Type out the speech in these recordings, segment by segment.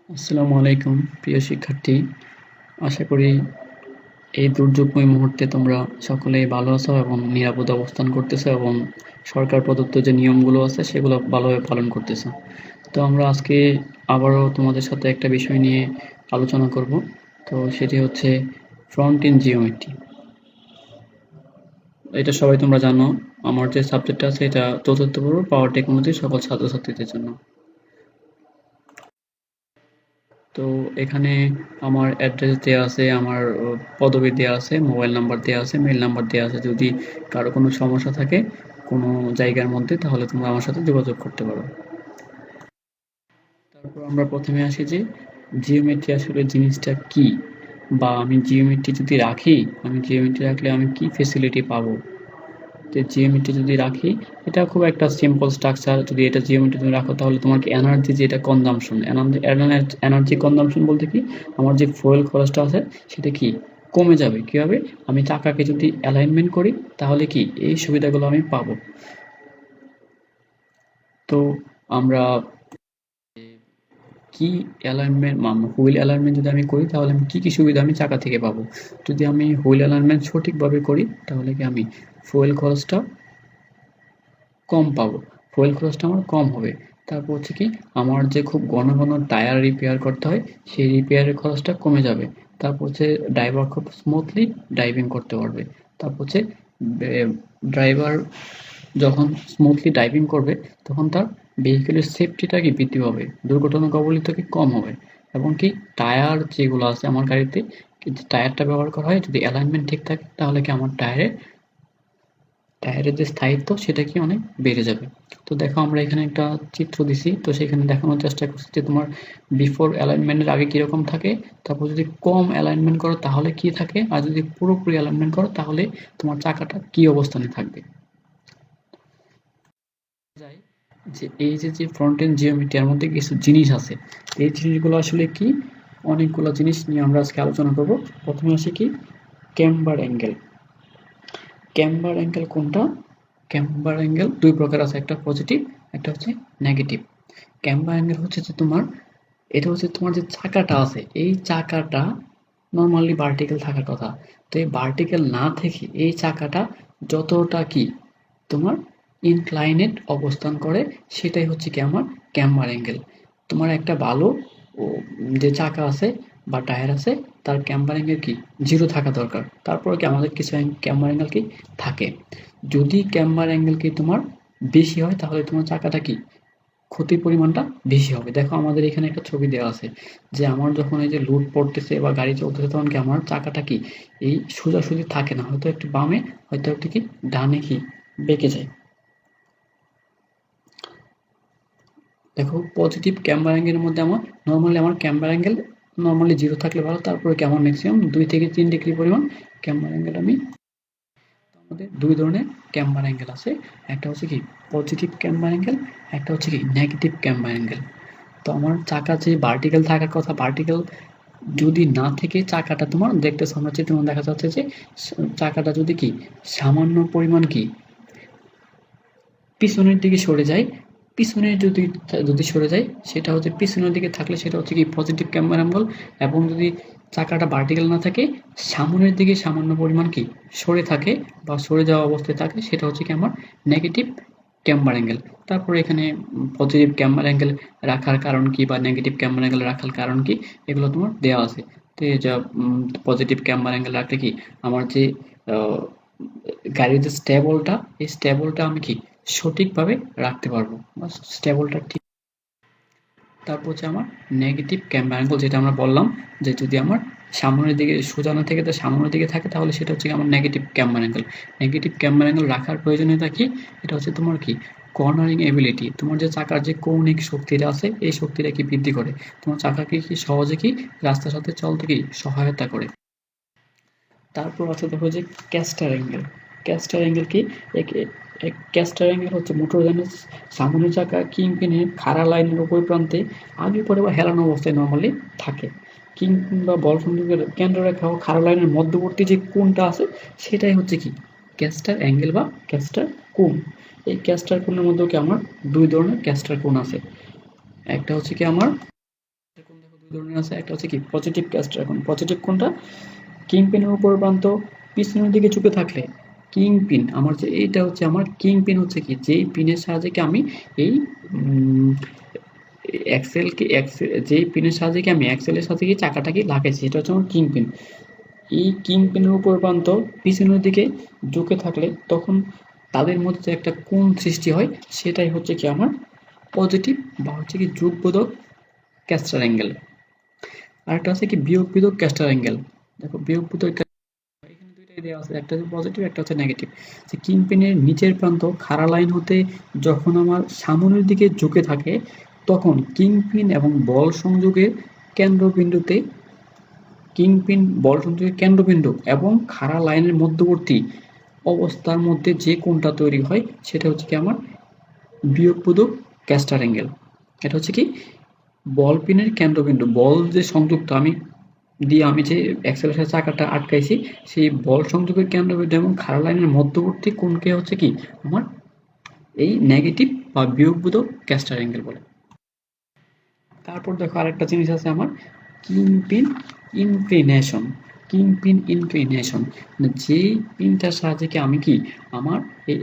আসসালামু আলাইকুম প্রিয় শিক্ষার্থী। আশা করি এই দুর্যোগময় মুহূর্তে তোমরা সকলেই ভালো আছো এবং নিরাপদে অবস্থান করতেছো এবং সরকার প্রদত্ত যে নিয়মগুলো আছে সেগুলো ভালোভাবে পালন করতেছো। তো আমরা আজকে আবারও তোমাদের সাথে একটা বিষয় নিয়ে আলোচনা করব। তো সেটি হচ্ছে ফ্রন্ট এন্ড জিওমেট্রি। এটা সবাই তোমরা জানো, আমার যে সাবজেক্টটা আছে এটা চতুর্থ পর্ব পাওয়ার টেকনোলজির সকল ছাত্রছাত্রীদের জন্য। তো এখানে আমার অ্যাড্রেস দেওয়া আছে, আমার পদবি দেওয়া আছে, মোবাইল নাম্বার দেওয়া আছে, মেইল নাম্বার দেওয়া আছে। যদি কারো কোনো সমস্যা থাকে কোনো জায়গার মধ্যে তাহলে তোমরা আমার সাথে যোগাযোগ করতে পারো। তারপর আমরা প্রথমে আসি যে জিওমেট্রি আসলে জিনিসটা কি, বা আমি জিওমেট্রি যদি রাখি, আমি জিওমেট্রি রাখলে আমি কি ফেসিলিটি পাবো। যে জিওমেট্রি যদি রাখি, এটা খুব একটা সিম্পল স্ট্রাকচার। যদি এটা জিওমেট্রি তুমি রাখো তাহলে তোমার কি এনার্জি, যেটা কনজাম্পশন, এনার্জি কনজাম্পশন বলতে কি, আমার যে ফুয়েল খরচটা আছে সেটা কি কমে যাবে। কীভাবে? আমি চাকাকে যদি অ্যালাইনমেন্ট করি তাহলে কি এই সুবিধাগুলো আমি পাবো। তো আমরা কি অ্যালাইনমেন্ট, হুইল অ্যালাইনমেন্ট যদি আমি করি তাহলে আমি কী কী সুবিধা আমি চাকা থেকে পাবো। যদি আমি হুইল অ্যালাইনমেন্ট সঠিকভাবে করি তাহলে কি আমি ফুয়েল খরচটা কম পাবো, ফুয়েল খরচটা আমার কম হবে। তারপর হচ্ছে কি, আমার যে খুব ঘন ঘন টায়ার রিপেয়ার করতে হয় সেই রিপেয়ারের খরচটা কমে যাবে। তারপর হচ্ছে ড্রাইভার খুব স্মুথলি ড্রাইভিং করতে পারবে। তারপর হচ্ছে ড্রাইভার যখন স্মুথলি ড্রাইভিং করবে তখন তার ভেহিকেলের সেফটিটা কি বৃদ্ধি পাবে, দুর্ঘটনা কবলিত কি কম হবে। এবং কি টায়ার যেগুলো আছে আমার গাড়িতে, কিন্তু টায়ারটা ব্যবহার করা হয় যদি অ্যালাইনমেন্ট ঠিক থাকে তাহলে কি আমার টায়ারের যে স্থায়িত্ব সেটা কি অনেক বেড়ে যাবে। তো দেখো আমরা এখানে একটা চিত্র দিছি, তো সেখানে দেখানোর চেষ্টা করছি যে তোমার বিফোর অ্যালাইনমেন্টের আগে কীরকম থাকে, তারপর যদি কম অ্যালাইনমেন্ট করো তাহলে কি থাকে, আর যদি পুরোপুরি অ্যালাইনমেন্ট করো তাহলে তোমার চাকাটা কি অবস্থানে থাকবে। যাই যে এই যে ফ্রন্ট এন্ড জিওমেট্রি এর মধ্যে কিছু জিনিস আছে, এই জিনিসগুলো আসলে কি, অনেকগুলো জিনিস নিয়ে আমরা আজকে আলোচনা করব। প্রথমে আসি কি, ক্যাম্বার অ্যাঙ্গেল। ক্যাম্বার অ্যাঙ্গেল কোনটা? ক্যাম্বার অ্যাঙ্গেল দুই প্রকার আছে, একটা পজিটিভ, একটা হচ্ছে নেগেটিভ। ক্যাম্বার অ্যাঙ্গেল হচ্ছে যে তোমার, এটা হচ্ছে তোমার যে চাকাটা আছে এই চাকাটা নর্মালি ভার্টিক্যাল থাকার কথা। তো এই ভার্টিক্যাল না থেকে এই চাকাটা যতটা কি তোমার ইনক্লাইনেড অবস্থান করে সেটাই হচ্ছে কি আমার ক্যাম্বার অ্যাঙ্গেল। তোমার একটা ভালো যে চাকা আছে বা টায়ার আছে তার ক্যাম্বার অ্যাঙ্গেল কি জিরো থাকা দরকার। তারপরে কি আমাদের কিছু ক্যাম্বার অ্যাঙ্গেল কি থাকে। যদি ক্যাম্বার অ্যাঙ্গেল কি তোমার বেশি হয় তাহলে তোমার চাকাটা কি ক্ষতির পরিমাণটা বেশি হবে। দেখো আমাদের এখানে একটা ছবি দেওয়া আছে যে আমার যখন এই যে লোড পড়তেছে বা গাড়ি চলতেছে তখন কি আমার চাকাটা কি এই সোজাসুজি থাকে না, হয়তো একটু বামে, হয়তো একটু কি ডানে কি বেঁকে যায়। দেখো পজিটিভ ক্যাম্বার অ্যাঙ্গেলের মধ্যে আমার ক্যাম্বার অ্যাঙ্গেল নর্মালি জিরো থাকলে ভালো, তারপরে কি আমার ম্যাক্সিমাম 2 থেকে 3 ডিগ্রি পরিমাণ ক্যাম্বার অ্যাঙ্গেল আমি। আমাদের দুই ধরনের ক্যাম্বার অ্যাঙ্গেল আছে, একটা হচ্ছে কি পজিটিভ ক্যাম্বার অ্যাঙ্গেল, একটা হচ্ছে কি নেগেটিভ ক্যাম্বার অ্যাঙ্গেল। তো আমার চাকা যে ভার্টিক্যাল থাকার কথা, ভার্টিক্যাল যদি না থেকে চাকাটা তোমার দেখতেছো আমরা চিত্রে দেখা যাচ্ছে যে চাকাটা যদি কি সামান্য পরিমাণ কি পিছনের দিকে সরে যায়, পিছনে যদি যদি সরে যায় সেটা হচ্ছে পিছনের দিকে থাকলে সেটা হচ্ছে কি পজিটিভ ক্যাম্বার অ্যাঙ্গেল। এবং যদি চাকাটা ভার্টিক্যাল না থাকে সামনের দিকে সামান্য পরিমাণ কি সরে থাকে বা সরে যাওয়া অবস্থায় থাকে সেটা হচ্ছে কি আমার নেগেটিভ ক্যাম্বার অ্যাঙ্গেল। তারপরে এখানে পজিটিভ ক্যাম্বার অ্যাঙ্গেল রাখার কারণ কি বা নেগেটিভ ক্যাম্বার অ্যাঙ্গেল রাখার কারণ কি এগুলো তোমার দেওয়া আছে। তো যা পজিটিভ ক্যাম্বার অ্যাঙ্গেল রাখলে কি আমার যে গাড়ির যে স্টেবলটা, এই স্টেবলটা আমি কি সঠিকভাবে রাখতে পারবো বা স্টেবলটা ঠিক। তারপর হচ্ছে আমার নেগেটিভ ক্যাম্বার অ্যাঙ্গেল, যেটা আমরা বললাম যে যদি আমার সামনের দিকে সোজা না থেকে সামনের দিকে থাকে তাহলে সেটা হচ্ছে আমার negative camber angle. Negative camber angle রাখার প্রয়োজনীয়তা কি, এটা হচ্ছে তোমার কি কর্নারিং এবিলিটি, তোমার যে চাকার যে কৌণিক শক্তিটা আছে এই শক্তিটা কি বৃদ্ধি করে, তোমার চাকাকে কি সহজে কি রাস্তার সাথে চলতে কি সহায়তা করে। তারপর আছে দেখো যে ক্যাস্টার অ্যাঙ্গেল। ক্যাস্টার অ্যাঙ্গেল কি, ক্যাস্টার অ্যাঙ্গেল হচ্ছে মোটরযানের সামনের চাকা কিংপিনের খাড়া লাইনের উপর প্রান্তে আগে পরে বা হেলানো অবস্থায় নর্মালি থাকে। কিংবা বল সংযোগের কেন্দ্ররেখা ও খাড়া লাইনের মধ্যবর্তী যে কোণটা আছে সেটাই হচ্ছে কি ক্যাস্টার অ্যাঙ্গেল বা ক্যাস্টার কোণ। এই ক্যাস্টার কোণের মধ্যেও কি আমার দুই ধরনের ক্যাস্টার কোণ আছে। একটা হচ্ছে কি আমার দুই ধরনের আছে, একটা হচ্ছে কি পজিটিভ ক্যাস্টার। এখন পজিটিভ কোনটা? কিং পিনের উপর প্রান্ত পিছনের দিকে ঝুঁকে থাকলে কিং পিন আমার যে এইটা হচ্ছে আমার কিং পিন হচ্ছে কি যেই পিনের সাহায্যে কি আমি এই যেই পিনের সাহায্যে কি আমি এক্সেলের সাথে কি চাকাটাকে লাগাইছি এটা হচ্ছে আমার কিং পিন। এই কিং পিনের উপর প্রান্ত পিছনের দিকে ঝুঁকে থাকলে তখন তাদের মধ্যে যে একটা কোণ সৃষ্টি হয় সেটাই হচ্ছে কি আমার পজিটিভ বা হচ্ছে কি যোগবোধক ক্যাস্টার অ্যাঙ্গেল। আরেকটা আছে কি বিয়োগবোধক ক্যাস্টার অ্যাঙ্গেল। দেখো বিয়োগবোধক এখানে দুইটাই দেওয়া আছে, একটা হচ্ছে পজিটিভ একটা হচ্ছে নেগেটিভ। যে কিং পিনের নিচের প্রান্ত খাড়া লাইন হতে যখন আমার সামনের দিকে ঝুঁকে থাকে তখন কিং পিন এবং বল সংযোগের কেন্দ্রবিন্দুতে কিংপিন বল সংযোগের কেন্দ্রবিন্দু এবং খাড়া লাইনের মধ্যবর্তী অবস্থার মধ্যে যে কোণটা তৈরি হয় সেটা হচ্ছে কি আমার বিয়োগবোধক ক্যাস্টার অ্যাঙ্গেল। এটা হচ্ছে কি বল পিনের কেন্দ্রবিন্দু, বল যে সংযুক্ত আমি যে অ্যাক্সেলের চাকাটা আটকাইছি সেই বল সংযোগের কেন্দ্রবিন্দু এবং খাড়া লাইনের মধ্যবর্তী কোণকে হচ্ছে কি আমার এই নেগেটিভ বা বিয়োগবোধক ক্যাস্টার অ্যাঙ্গেল বলে। তারপর দেখো আরেকটা জিনিস আছে আমার কিংপিন ইনক্লিনেশন। কিংপিন ইনক্লিনেশন মানে যেই পিনটার সাহায্যে কি আমি কি আমার এই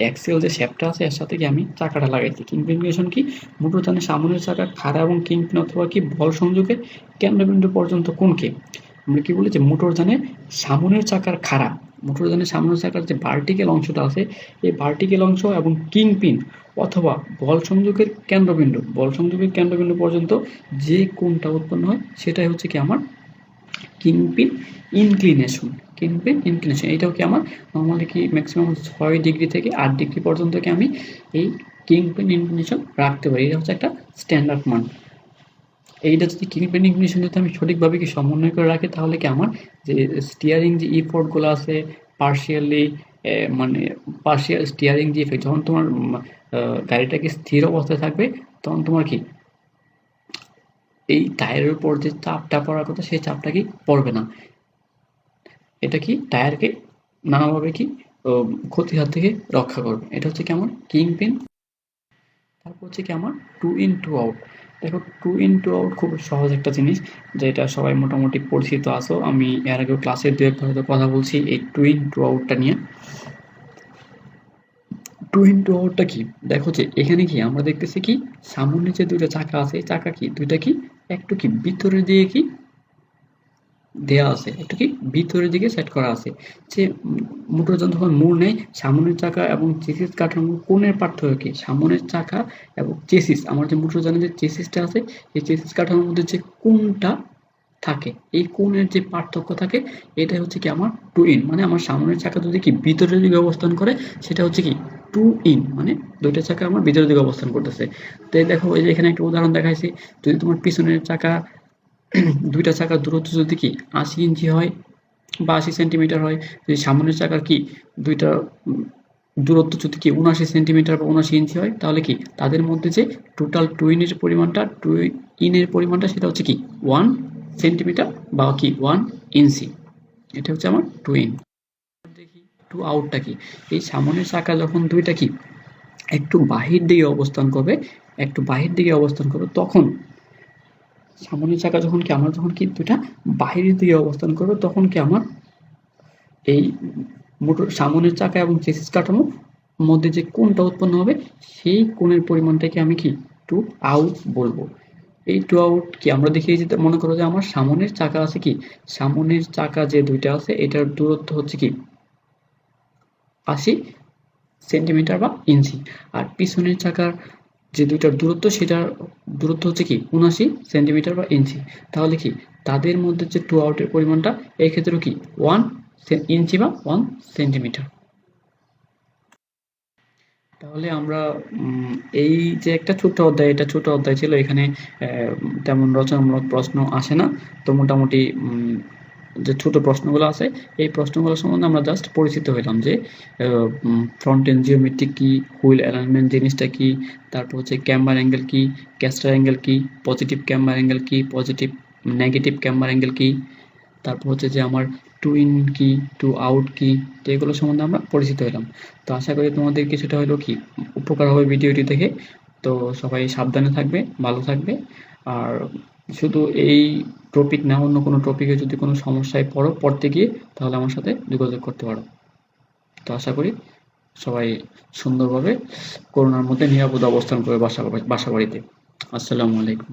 এক্সেল যে শেপটা আছে এর সাথে কি আমি চাকাটা লাগাইছি। কিংপিন ইনক্লিনেশন কি মোটরযানের সামনের চাকা খাড়া এবং কিংপিন অথবা কি বল সংযোগের কেন্দ্রবিন্দু পর্যন্ত কোণকে আমরা কি বলি যে মোটরযানের সামনের চাকার খাড়া, মোটরযানের সামনের চাকার যে ভার্টিক্যাল অংশটা আছে এই ভার্টিক্যাল অংশ এবং কিংপিন অথবা বল সংযোগের কেন্দ্রবিন্দু পর্যন্ত যে কোণটা উৎপন্ন হয় সেটাই হচ্ছে কি আমার কিংপিন ইনক্লিনেশন। কিংপিন ইনক্লিনেশন এটাও কি আমার নর্মালি কি ম্যাক্সিমাম 6 ডিগ্রি থেকে 8 ডিগ্রি পর্যন্ত কি আমি এই কিংপিন ইনক্লিনেশন রাখতে পারি। এটা হচ্ছে একটা স্ট্যান্ডার্ড মান। এইটা যদি কিংপিন ইনক্লিনেশন যদি আমি সঠিকভাবে কি সমন্বয় করে রাখি তাহলে কি আমার যে স্টিয়ারিং যে ইফোর্টগুলো আছে পার্শিয়ালি মানে পার্শিয়াল স্টিয়ারিং যে ইফেক্ট যখন তোমার গাড়িটাকে স্থির অবস্থায় থাকবে তখন তোমার কি এই টায়ারের উপর যে চাপটা পড়ার কথা সেই চাপটা কি পড়বে না। এটা কি টায়ারকে নানাভাবে কি ক্ষতির হাত থেকে রক্ষা করবে। এটা হচ্ছে কি আমার কিংপিন। তারপর হচ্ছে কি আমার টু ইন টু আউট। দেখো টু ইন টু আউট খুব সহজ একটা জিনিস যেটা সবাই মোটামুটি পরিচিত আছো। আমি এর আগেও ক্লাসে দু একটা হয়তো কথা বলছি এই টু ইন টু আউটটা নিয়ে। টু ইন টু আউটটা কি দেখো যে এখানে কি আমরা দেখতেছি কি সামনে যে দুইটা চাকা আছে চাকা কি দুইটা কি একটু কি ভিতরের দিকে কি দেয়া আছে, একটু কি ভিতরের দিকে সেট করা আছে। যে মোটরযান যখন মোড় নেয় সামনের চাকা এবং চেসিস কাঠামো কোণের পার্থক্য কি সামনের চাকা এবং চেসিস আমার যে মোটরযানের যে চেসিসটা আছে এই চেসিস কাঠামোর মধ্যে যে কোণটা থাকে এই কোণের যে পার্থক্য থাকে এটাই হচ্ছে কি আমার টু ইন মানে আমার সামনের চাকা যদি কি ভিতরের দিকে অবস্থান করে সেটা হচ্ছে কি টু ইন মানে দুইটা চাকা আমার ভিতরের দিকে অবস্থান করতেছে। তো দেখো এই যে এখানে একটা উদাহরণ দেখাইছি যদি তোমার পিছনের চাকা দুইটা চাকার দূরত্ব যদি কি ৮০ ইঞ্চি হয় বা ৮০ সেন্টিমিটার হয়, যদি সামনের চাকার কি দুইটা দূরত্ব যদি কি ৭৯ সেন্টিমিটার বা ৭৯ ইঞ্চি হয় তাহলে কি তাদের মধ্যে যে টোটাল টু ইনের পরিমাণটা সেটা হচ্ছে কি 1 সেন্টিমিটার বা কি 1 ইঞ্চি। এটা হচ্ছে আমার টু ইন। দেখি টু আউটটা কি এই সামনের চাকা যখন দুইটা কি একটু বাহির দিকে অবস্থান করবে তখন সামনের চাকা যখন কি দুইটা বাহিরের দিকে অবস্থান করবে তখন কি আমার এই মোটর সামনের চাকা এবং চেসিস কাঠামোর মধ্যে যে কোণটা উৎপন্ন হবে সেই কোণের পরিমাণটাকে আমি কি টু আউট বলবো। এই টু আউট কি আমরা দেখিয়ে যেতে মনে করো যে আমার সামনের চাকা আছে কি সামনের চাকা যে দুইটা আছে এটার দূরত্ব হচ্ছে কি ৮০ সেন্টিমিটার বা ইঞ্চি আর পিছনের চাকার যে দুইটার দূরত্ব সেটার দূরত্ব হচ্ছে কি ৭৯ সেন্টিমিটার বা ইঞ্চি। তাহলে কি তাদের মধ্যে যে টু আউটের পরিমাণটা এই ক্ষেত্রেও কি 1 ইঞ্চি বা 1 সেন্টিমিটার। তাহলে আমরা এই যে একটা ছোট অধ্যায় ছিল এখানে তেমন রচনামূলক প্রশ্ন আসে না। তো মোটামুটি যে ছোট প্রশ্নগুলো আছে এই প্রশ্নগুলো সম্বন্ধে আমরা জাস্ট পরিচিত হইলাম যে ফ্রন্ট এন্ড জিওমেট্রি কি, হুইল অ্যালাইনমেন্ট জিনিসটা কি, তারপর হচ্ছে ক্যাম্বার অ্যাঙ্গেল কি, ক্যাস্টার অ্যাঙ্গেল কি, পজিটিভ ক্যাম্বার অ্যাঙ্গেল কি, নেগেটিভ ক্যাম্বার অ্যাঙ্গেল কি, তারপর হচ্ছে যে আমার টু ইন কি, টু আউট কি, তো এগুলো সম্বন্ধে আমরা পরিচিত হলাম। তো আশা করি তোমাদের কিছুটা হলেও কি উপকার হবে ভিডিওটি দেখে। তো সবাই সাবধানে থাকবে, ভালো থাকবে। আর শুধু এই টপিক না, অন্য কোনো টপিকে যদি কোনো সমস্যায় পড়তে গিয়ে, তাহলে আমার সাথে যোগাযোগ করতে পারো। তো আশা করি সবাই সুন্দরভাবে করোনার মধ্যে নিরাপদে অবস্থান করবে বাসা বাড়িতে। আসসালামু আলাইকুম।